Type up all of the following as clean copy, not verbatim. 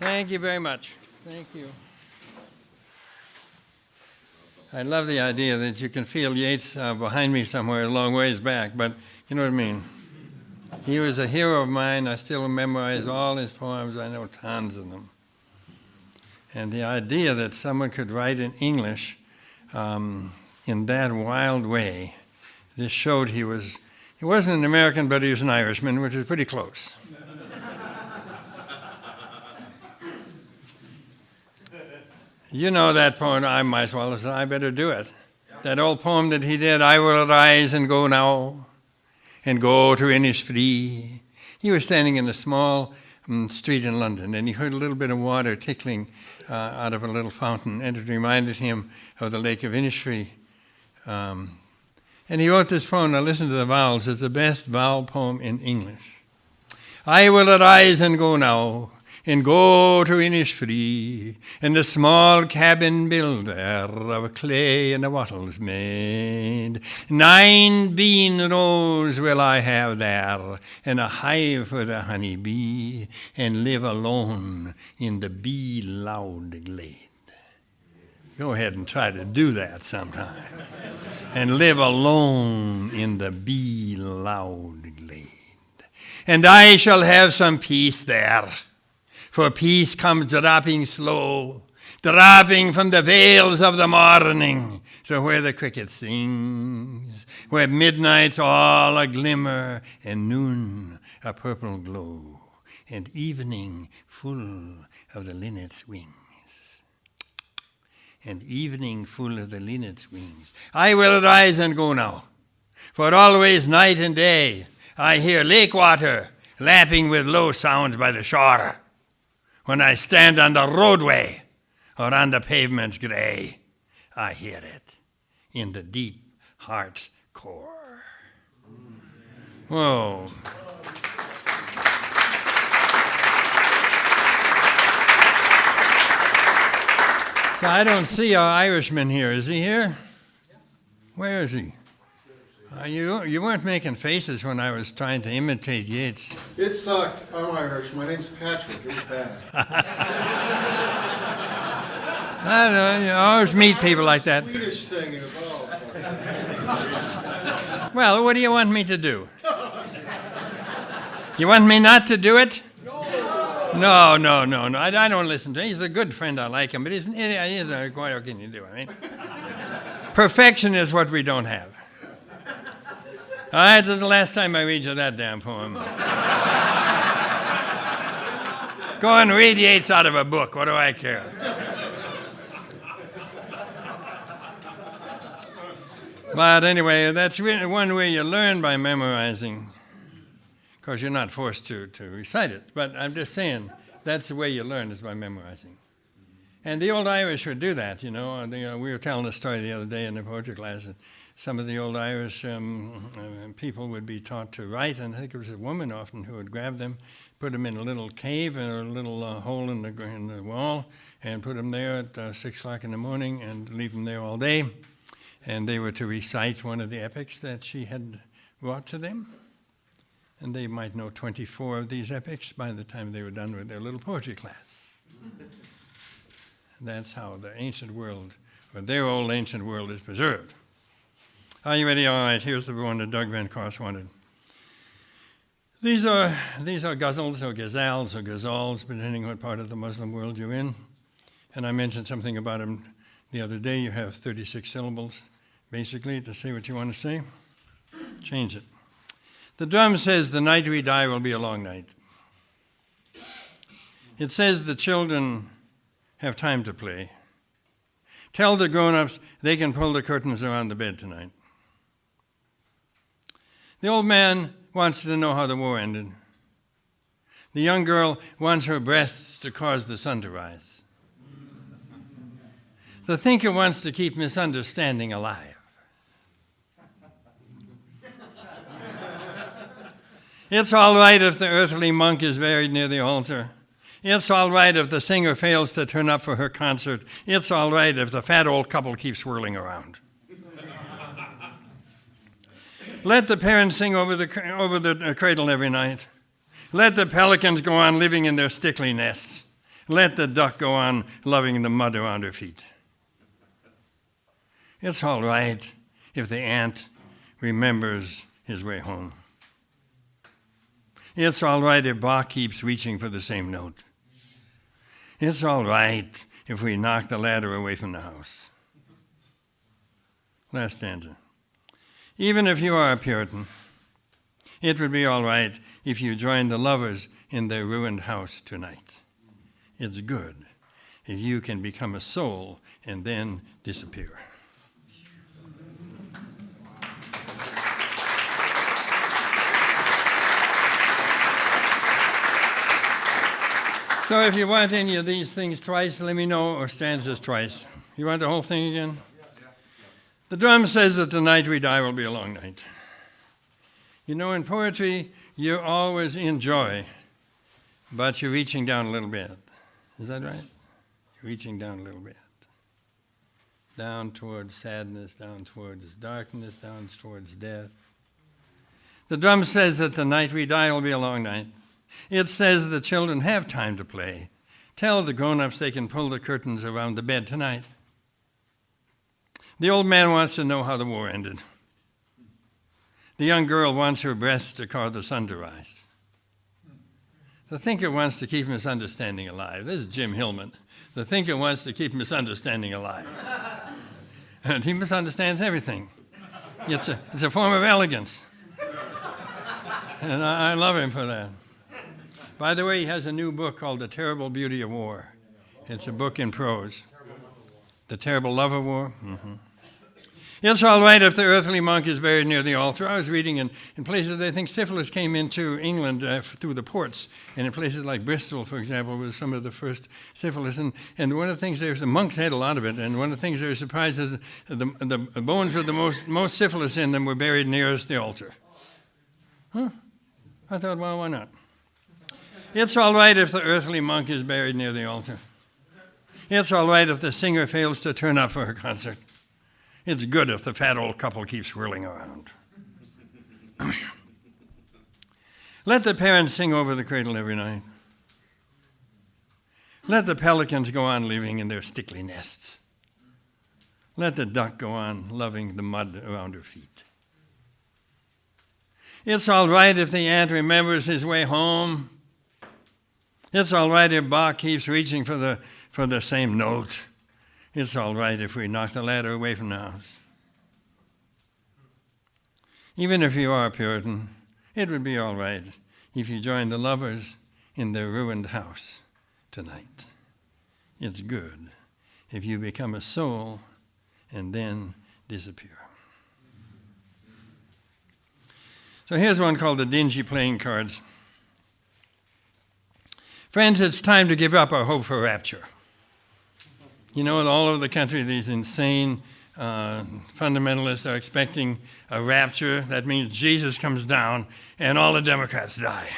Thank you very much. Thank you. I love the idea that you can feel Yeats behind me somewhere a long ways back, but you know what I mean. He was a hero of mine. I still memorize all his poems. I know tons of them. And the idea that someone could write in English in that wild way, this showed he wasn't an American, but he was an Irishman, which is pretty close. You know that poem, I might as well say, I better do it. That old poem that he did, I will arise and go now, and go to Innisfree. He was standing in a small street in London, and he heard a little bit of water tickling out of a little fountain, and it reminded him of the lake of Innisfree. And he wrote this poem. Now listen to the vowels. It's the best vowel poem in English. I will arise and go now, and go to Innisfree, and the small cabin build there of clay and the wattles made. 9 bean rows will I have there, and a hive for the honey bee, and live alone in the bee loud glade. Go ahead and try to do that sometime. And live alone in the bee loud glade. And I shall have some peace there, for peace comes dropping slow, dropping from the vales of the morning to where the cricket sings, where midnight's all a glimmer and noon a purple glow, and evening full of the linnet's wings. And evening full of the linnet's wings. I will arise and go now, for always night and day I hear lake water lapping with low sounds by the shore. When I stand on the roadway or on the pavement's grey, I hear it in the deep heart's core. Whoa. So I don't see our Irishman here. Is he here? Where is he? You weren't making faces when I was trying to imitate Yeats. It sucked. I'm Irish. My name's Patrick. It was bad. I don't know. You always meet people like that. Swedish thing is all. Well, what do you want me to do? You want me not to do it? No. I don't listen to him. He's a good friend. I like him. But what can you do? I mean, perfection is what we don't have. All right, this is the last time I read you that damn poem. Go and read Yeats out of a book. What do I care? But anyway, that's really one way you learn by memorizing. Of course, you're not forced to recite it. But I'm just saying, that's the way you learn is by memorizing. And the old Irish would do that, you know. We were telling a story the other day in the poetry class that some of the old Irish people would be taught to write, and I think it was a woman often who would grab them, put them in a little cave or a little hole in the wall, and put them there at 6 o'clock in the morning and leave them there all day. And they were to recite one of the epics that she had brought to them. And they might know 24 of these epics by the time they were done with their little poetry class. That's how the ancient world, or their old ancient world, is preserved. Are you ready? All right, here's the one that Doug Van Kors wanted. These are ghazals or ghazals or ghazals, depending what part of the Muslim world you're in. And I mentioned something about them the other day. You have 36 syllables, basically, to say what you want to say. Change it. The drum says, the night we die will be a long night. It says the children have time to play. Tell the grown-ups they can pull the curtains around the bed tonight. The old man wants to know how the war ended. The young girl wants her breasts to cause the sun to rise. The thinker wants to keep misunderstanding alive. It's all right if the earthly monk is buried near the altar. It's all right if the singer fails to turn up for her concert. It's all right if the fat old couple keeps swirling around. Let the parents sing over the cradle every night. Let the pelicans go on living in their stickly nests. Let the duck go on loving the mud around her feet. It's all right if the ant remembers his way home. It's all right if Bach keeps reaching for the same note. It's all right if we knock the ladder away from the house. Last stanza. Even if you are a Puritan, it would be all right if you joined the lovers in their ruined house tonight. It's good if you can become a soul and then disappear. So if you want any of these things twice, let me know, or stanzas twice. You want the whole thing again? The drum says that the night we die will be a long night. You know, in poetry, you're always in joy, but you're reaching down a little bit. Is that right? You're reaching down a little bit. Down towards sadness, down towards darkness, down towards death. The drum says that the night we die will be a long night. It says the children have time to play. Tell the grown-ups they can pull the curtains around the bed tonight. The old man wants to know how the war ended. The young girl wants her breasts to cause the sun to rise. The thinker wants to keep misunderstanding alive. This is Jim Hillman. The thinker wants to keep misunderstanding alive. And he misunderstands everything. It's a form of elegance. And I love him for that. By the way, he has a new book called The Terrible Beauty of War. It's a book in prose. The Terrible Love of War? Mm-hmm. It's all right if the earthly monk is buried near the altar. I was reading in places they think syphilis came into England through the ports. And in places like Bristol, for example, was some of the first syphilis. And one of the things the monks had a lot of it. And one of the things they were surprised is the bones with the most syphilis in them were buried nearest the altar. Huh? I thought, well, why not? It's all right if the earthly monk is buried near the altar. It's all right if the singer fails to turn up for her concert. It's good if the fat old couple keeps whirling around. Let the parents sing over the cradle every night. Let the pelicans go on living in their stickly nests. Let the duck go on loving the mud around her feet. It's all right if the ant remembers his way home. It's all right if Bach keeps reaching for the same note. It's all right if we knock the ladder away from the house. Even if you are a Puritan, it would be all right if you joined the lovers in their ruined house tonight. It's good if you become a soul and then disappear. So here's one called the Dingy Playing Cards. Friends, it's time to give up our hope for rapture. You know, all over the country, these insane fundamentalists are expecting a rapture. That means Jesus comes down and all the Democrats die.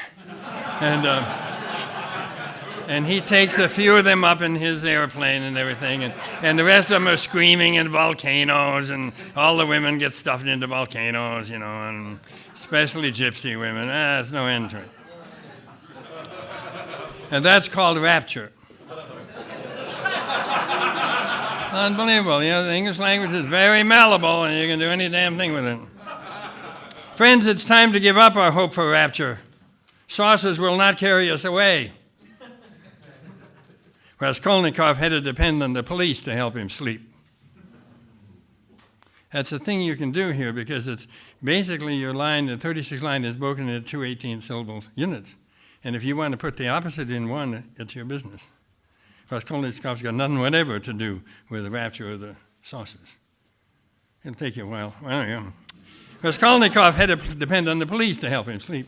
And he takes a few of them up in his airplane and everything, and the rest of them are screaming in volcanoes, and all the women get stuffed into volcanoes, you know, and especially gypsy women. There's no end to it. And that's called rapture. Unbelievable. You know, the English language is very malleable, and you can do any damn thing with it. Friends, it's time to give up our hope for rapture. Saucers will not carry us away. Raskolnikov had to depend on the police to help him sleep. That's a thing you can do here, because it's basically your line, the 36 line is broken into two 18-syllable units. And if you want to put the opposite in one, it's your business. Raskolnikov's got nothing whatever to do with the rapture of the saucers. It'll take you a while. Well, yeah. Raskolnikov had to depend on the police to help him sleep.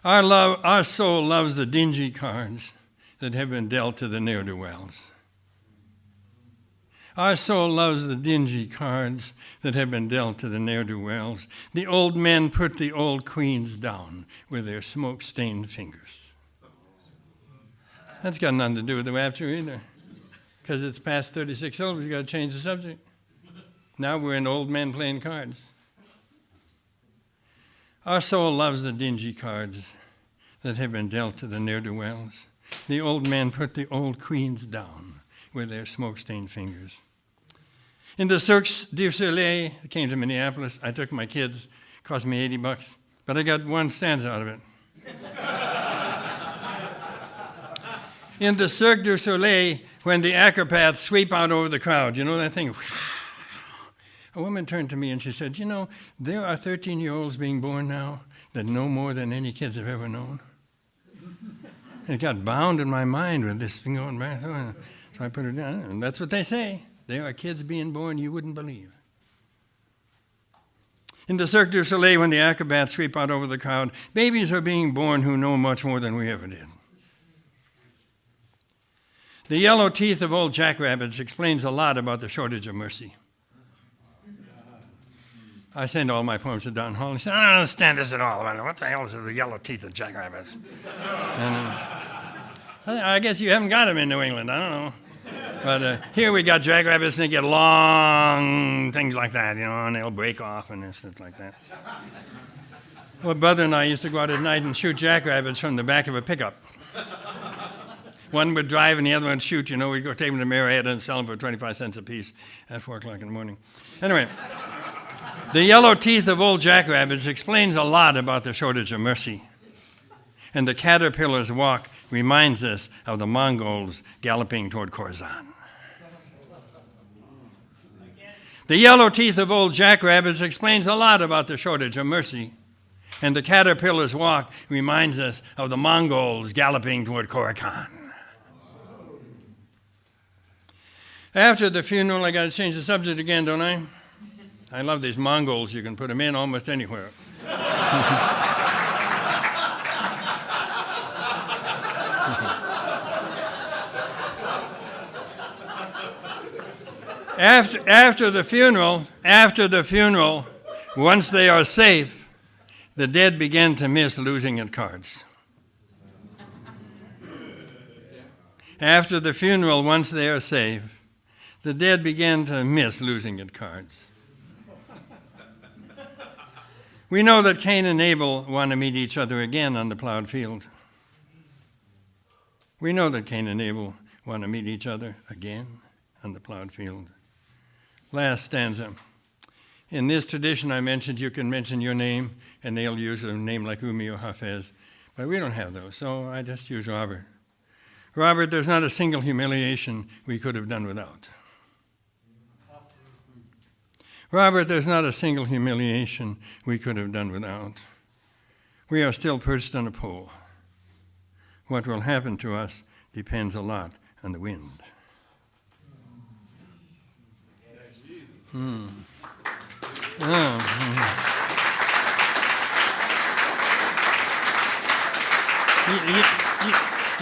Our soul loves the dingy cards that have been dealt to the ne'er-do-wells. Our soul loves the dingy cards that have been dealt to the ne'er-do-wells. The old men put the old queens down with their smoke-stained fingers. That's got nothing to do with the rapture either, because it's past 36 syllables. You've got to change the subject. Now we're in old men playing cards. Our soul loves the dingy cards that have been dealt to the ne'er-do-wells. The old men put the old queens down with their smoke-stained fingers. In the Cirque du Soleil, I came to Minneapolis. I took my kids. Cost me $80, but I got one stanza out of it. In the Cirque du Soleil, when the acrobats sweep out over the crowd, you know that thing? A woman turned to me and she said, you know, there are 13-year-olds being born now that know more than any kids have ever known. It got bound in my mind with this thing going back. So I put it down, and that's what they say. There are kids being born you wouldn't believe. In the Cirque du Soleil, when the acrobats sweep out over the crowd, babies are being born who know much more than we ever did. The yellow teeth of old jackrabbits explains a lot about the shortage of mercy. I send all my poems to Don Hall. He said, I don't understand this at all. What the hell is the yellow teeth of jackrabbits? And I guess you haven't got them in New England. I don't know. But here we got jackrabbits, and they get long things like that, you know, and they'll break off and stuff like that. My brother and I used to go out at night and shoot jackrabbits from the back of a pickup. One would drive and the other one would shoot. You know, we'd go take them to Marietta and sell them for 25 cents a piece at 4 o'clock in the morning. Anyway, the yellow teeth of old jackrabbits explains a lot about the shortage of mercy. And the caterpillar's walk reminds us of the Mongols galloping toward Khorasan. The yellow teeth of old jackrabbits explains a lot about the shortage of mercy. And the caterpillar's walk reminds us of the Mongols galloping toward Khorasan. After the funeral, I got to change the subject again, don't I? I love these Mongols. You can put them in almost anywhere. After the funeral, once they are safe, the dead begin to miss losing at cards. After the funeral, once they are safe, the dead begin to miss losing at cards. We know that Cain and Abel want to meet each other again on the plowed field. We know that Cain and Abel want to meet each other again on the plowed field. Last stanza. In this tradition I mentioned, you can mention your name, and they'll use a name like Umi or Hafez. But we don't have those, so I just use Robert. Robert, there's not a single humiliation we could have done without. Robert, there's not a single humiliation we could have done without. We are still perched on a pole. What will happen to us depends a lot on the wind. Mm. Oh.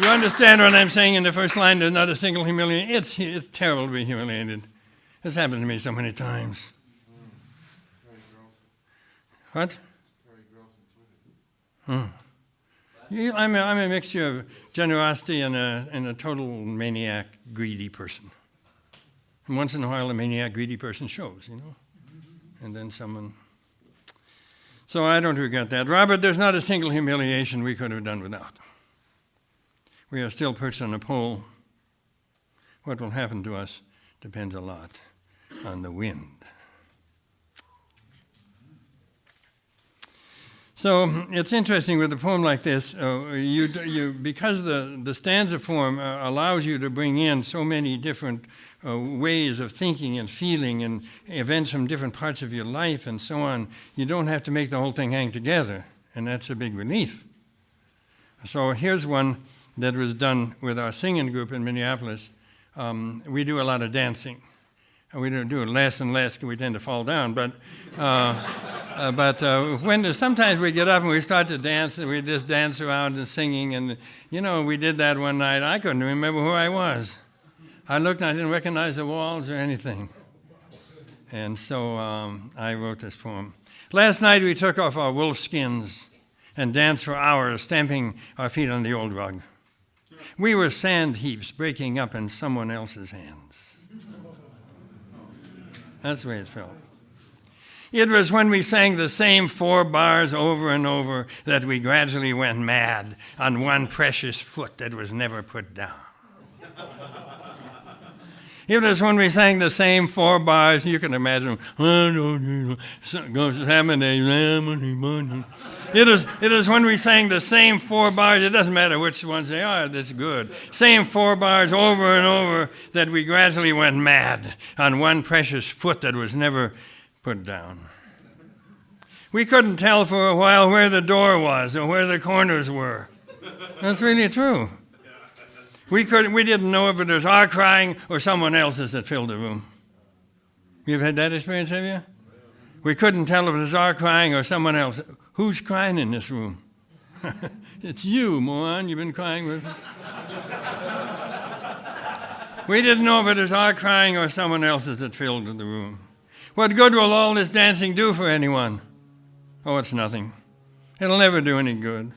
You understand what I'm saying in the first line? There's not a single humiliation. It's terrible to be humiliated. It's happened to me so many times. What? I'm a mixture of generosity and a total maniac, greedy person. And once in a while, a maniac, greedy person shows, you know. And then someone. So I don't regret that. Robert, there's not a single humiliation we could have done without. We are still perched on a pole. What will happen to us depends a lot on the wind. So it's interesting with a poem like this, because the stanza form allows you to bring in so many different ways of thinking and feeling and events from different parts of your life and so on, you don't have to make the whole thing hang together, and that's a big relief. So here's one that was done with our singing group in Minneapolis. We do a lot of dancing. We don't do it less and less because we tend to fall down, but when sometimes we get up and we start to dance and we just dance around and singing, and you know, we did that one night. I couldn't remember who I was. I looked and I didn't recognize the walls or anything. And so I wrote this poem. Last night we took off our wolf skins and danced for hours, stamping our feet on the old rug. We were sand heaps breaking up in someone else's hands. That's the way it felt. It was when we sang the same 4 bars over and over that we gradually went mad on one precious foot that was never put down. It was when we sang the same 4 bars, you can imagine, it is when we sang the same 4 bars, it doesn't matter which ones they are, that's good. Same 4 bars over and over that we gradually went mad on one precious foot that was never put down. We couldn't tell for a while where the door was or where the corners were. That's really true. We didn't know if it was our crying or someone else's that filled the room. You've had that experience, have you? We couldn't tell if it was our crying or someone else. Who's crying in this room? It's you, moron. You've been crying with me. We didn't know if it was our crying or someone else's that filled the room. What good will all this dancing do for anyone? Oh, it's nothing. It'll never do any good.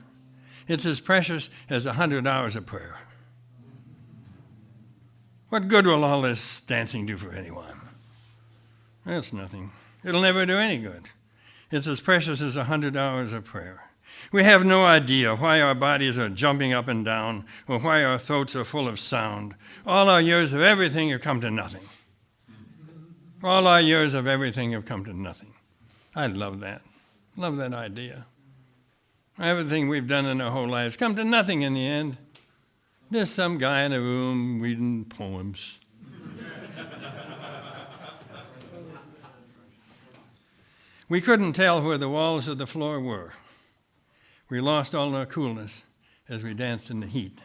It's as precious as 100 hours of prayer. What good will all this dancing do for anyone? That's nothing. It'll never do any good. It's as precious as 100 hours of prayer. We have no idea why our bodies are jumping up and down or why our throats are full of sound. All our years of everything have come to nothing. All our years of everything have come to nothing. I love that. Love that idea. Everything we've done in our whole lives come to nothing in the end. Just some guy in a room reading poems. We couldn't tell where the walls of the floor were. We lost all our coolness as we danced in the heat.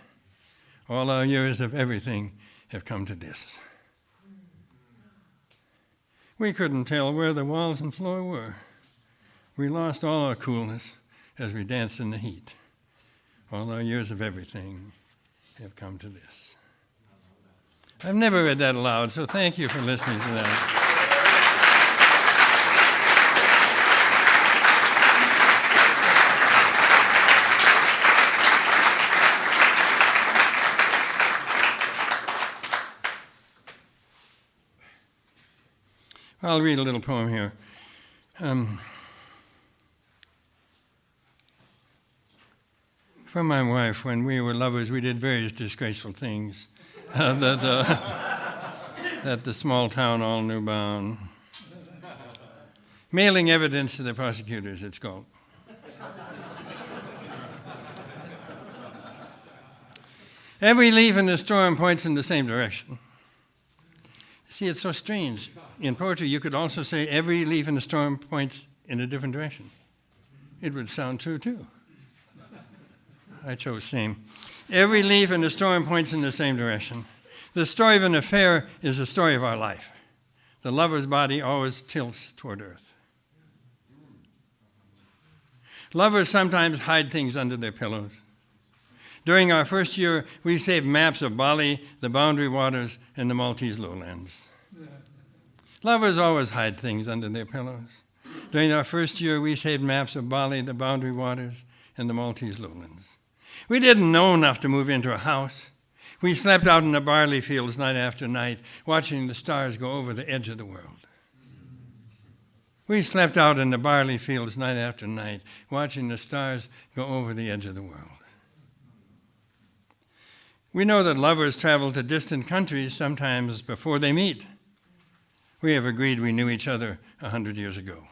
All our years of everything have come to this. We couldn't tell where the walls and floor were. We lost all our coolness as we danced in the heat. All our years of everything have come to this. I've never read that aloud, so thank you for listening to that. I'll read a little poem here. From my wife, when we were lovers, we did various disgraceful things that the small town all knew about. Mailing evidence to the prosecutors, it's called. Every leaf in the storm points in the same direction. See, it's so strange. In poetry, you could also say every leaf in the storm points in a different direction. It would sound true, too. I chose same. Every leaf in the storm points in the same direction. The story of an affair is the story of our life. The lover's body always tilts toward earth. Lovers sometimes hide things under their pillows. During our first year, we saved maps of Bali, the Boundary Waters, and the Maltese lowlands. Lovers always hide things under their pillows. During our first year, we saved maps of Bali, the Boundary Waters, and the Maltese lowlands. We didn't know enough to move into a house. We slept out in the barley fields night after night, watching the stars go over the edge of the world. We slept out in the barley fields night after night, watching the stars go over the edge of the world. We know that lovers travel to distant countries sometimes before they meet. We have agreed we knew each other 100 years ago.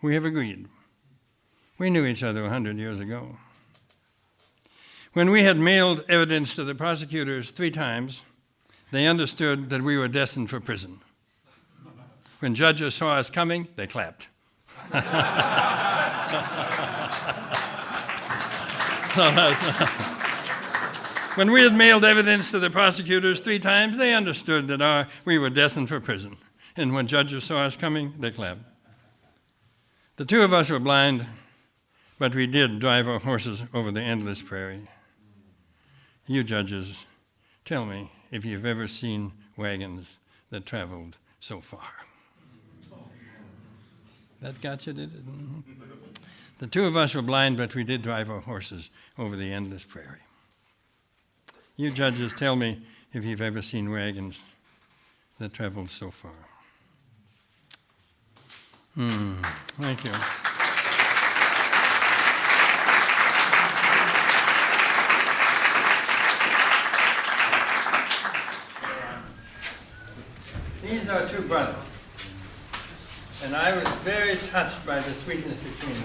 We have agreed. We knew each other 100 years ago. When we had mailed evidence to the prosecutors 3 times, they understood that we were destined for prison. When judges saw us coming, they clapped. When we had mailed evidence to the prosecutors 3 times, they understood that we were destined for prison. And when judges saw us coming, they clapped. The 2 of us were blind, but we did drive our horses over the endless prairie. You judges, tell me if you've ever seen wagons that traveled so far. That got you, did it? Mm-hmm. The 2 of us were blind, but we did drive our horses over the endless prairie. You judges, tell me if you've ever seen wagons that traveled so far. Thank you. These are two brothers, and I was very touched by the sweetness between them.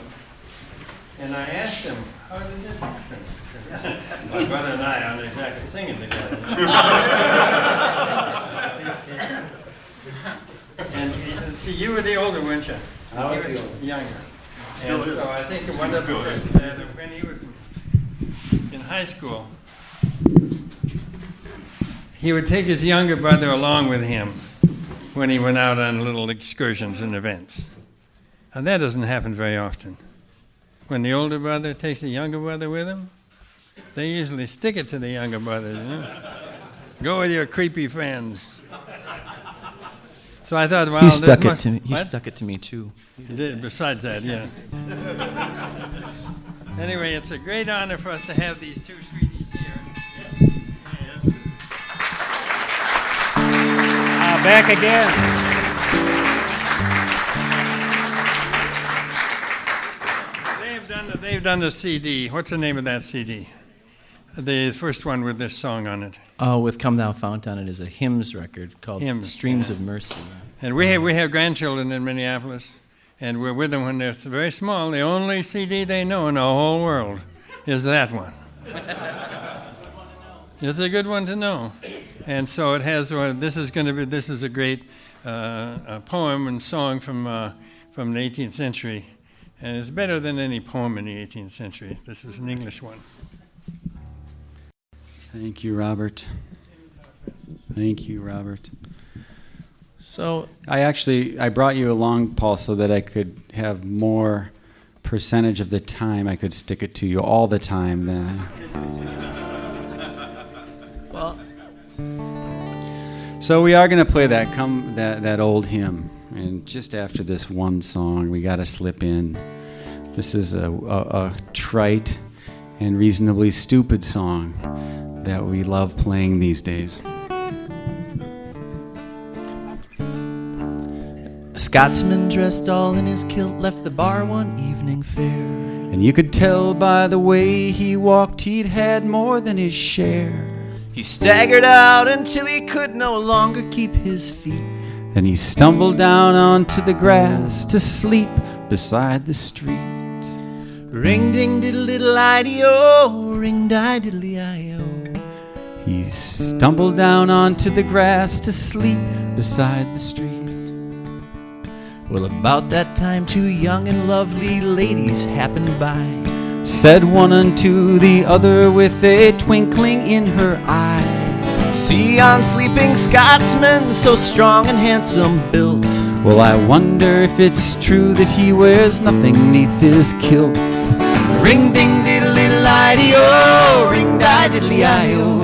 And I asked them, how did this happen? My brother and I aren't exactly singing together. And see, you were the older, weren't you? I was He the older. Younger. Still And is. so I think one of them said that when he was in high school, he would take his younger brother along with him when he went out on little excursions and events. And that doesn't happen very often. When the older brother takes the younger brother with him, they usually stick it to the younger brother, you know? Go with your creepy friends. So I thought, well, He this stuck it must- to me. He What? stuck it to me too. He did, besides that, yeah. Anyway, it's a great honor for us to have these two sweeties here. Back again. They've done the CD. What's the name of that CD? The first one with this song on it. Oh, with Come Thou Fount on it is a hymns record called Hymns, Streams yeah. of Mercy. And we have grandchildren in Minneapolis, and we're with them when they're very small. The only CD they know in the whole world is that one. It's a good one to know. And so it has, this is a great a poem and song from the 18th century. And it's better than any poem in the 18th century. This is an English one. Thank you, Robert. Thank you, Robert. So I brought you along, Paul, so that I could have more percentage of the time. I could stick it to you all the time then. well, So we are going to play that old hymn. And just after this one song, we got to slip in. This is a trite and reasonably stupid song that we love playing these days. a Scotsman dressed all in his kilt left the bar one evening fair. And you could tell by the way he walked he'd had more than his share. He staggered out until he could no longer keep his feet. Then he stumbled down onto the grass to sleep beside the street. Ring ding diddle diddle ideo, ring di diddly io. He stumbled down onto the grass to sleep beside the street. Well, about that time, two young and lovely ladies happened by. Said one unto the other with a twinkling in her eye, See yon sleeping Scotsman, so strong and handsome built. well, I wonder if it's true that he wears nothing neath his kilt. Ring ding diddle diddle ideo, ring di diddly io.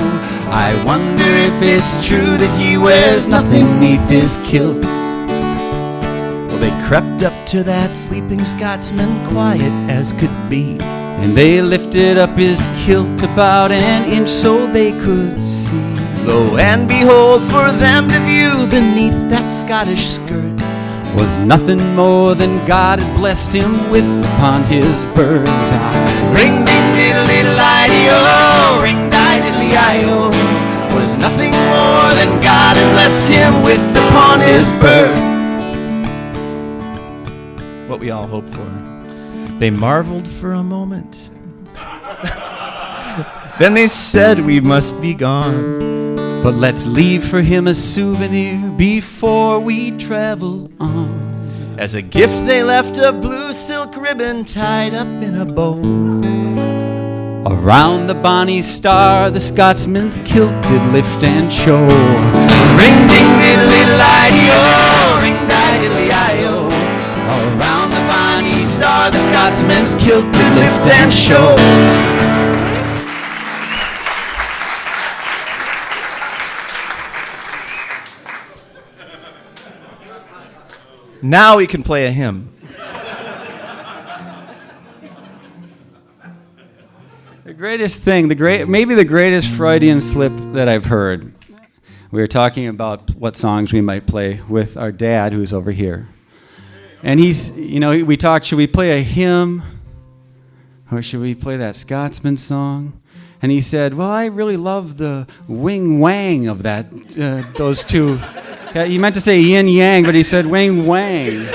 I wonder if it's true that he wears nothing neath his kilt. Well, they crept up to that sleeping Scotsman, quiet as could be. And they lifted up his kilt about an inch so they could see. Lo and behold, for them to view beneath that Scottish skirt Was nothing more than God had blessed him with upon his birth. ring ding diddle diddle ideo, ring di diddly io. Was nothing more than God had blessed him with upon his birth. What we all hoped for. They marveled for a moment. Then they said, we must be gone. But let's leave for him a souvenir before we travel on. As a gift they left a blue silk ribbon tied up in a bow. Around the bonny star the Scotsman's kilt did lift and show. Ring ding diddle diddle ideo, ring di diddly io. Around the bonny star the Scotsman's kilt did lift and show. Now we can play a hymn. The greatest thing, maybe the greatest Freudian slip that I've heard. We were talking about what songs we might play with our dad, who's over here. And he's, we talked, should we play a hymn? Or should we play that Scotsman song? And he said, well, I really love the wing wang of that, those two. He meant to say yin yang, but he said wing wang.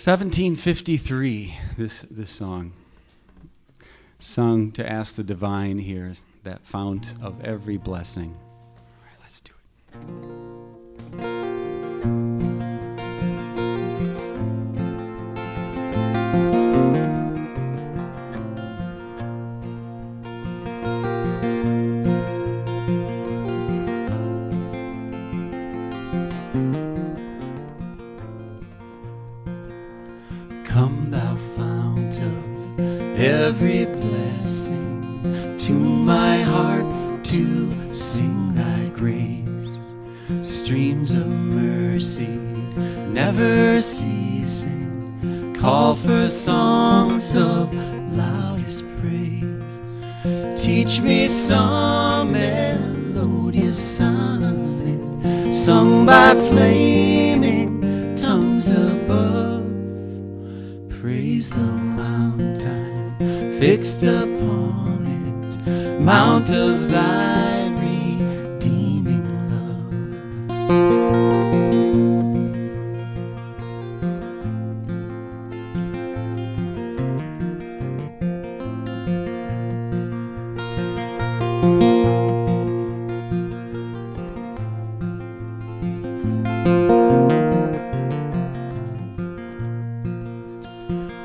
1753, this song, sung to ask the divine here, that fount of every blessing. All right, let's do it. Come thou fount of every blessing, tune my heart to sing thy grace. Streams of mercy never ceasing, call for songs of loudest praise. Teach me some melodious sonnet, sung by flaming tongues above. Praise the mountain fixed upon it, mount of thy redeeming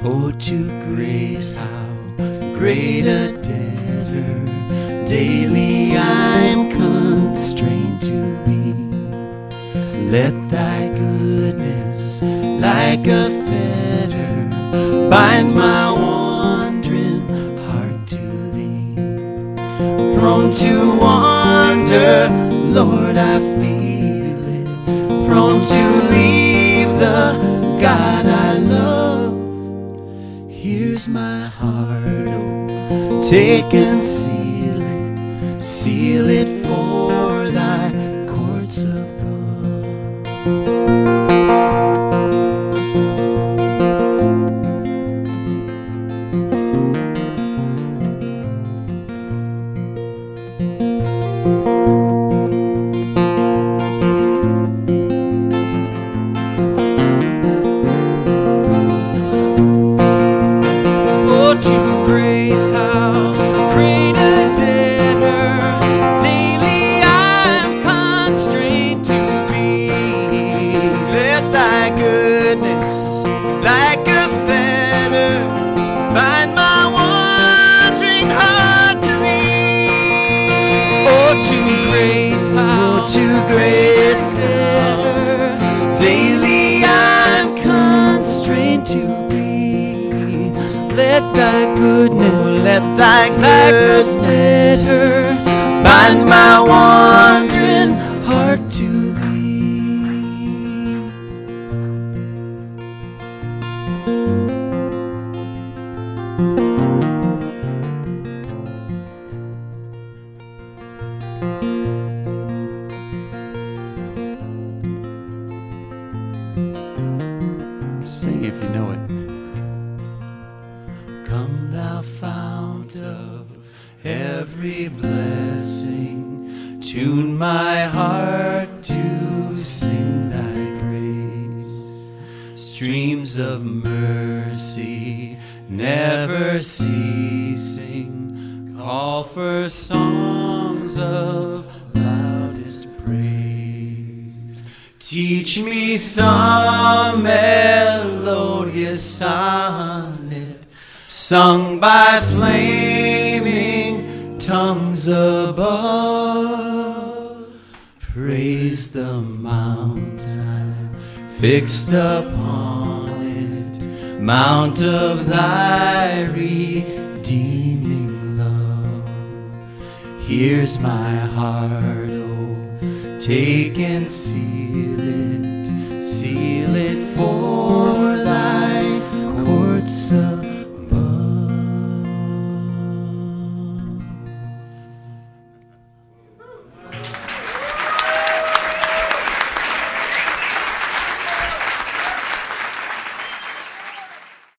Oh, to grace, how great a debtor daily I'm constrained to be. Let thy goodness, like a fetter, bind my wandering heart to thee. Prone to wander, Lord, I feel it, prone to leave the God I love. Here's my heart, oh, take and seal it for thy courts above. To grace, how great a debtor daily I'm constrained to be. Let thy goodness, like a fetter, bind my wandering heart to thee. Oh, to grace, how debtor daily I'm constrained to be. Let thy goodness, like a fetter, bind my wandering heart to thee. Sing if you know it. Come thou fount of every blessing, tune my heart to sing thy grace. Streams of mercy never ceasing, call for songs of loudest praise. Teach me some melodious sonnet, sung by flaming tongues above. Praise the mountain fixed upon it, mount of thy redeeming love. Here's my heart, oh, take and seal it,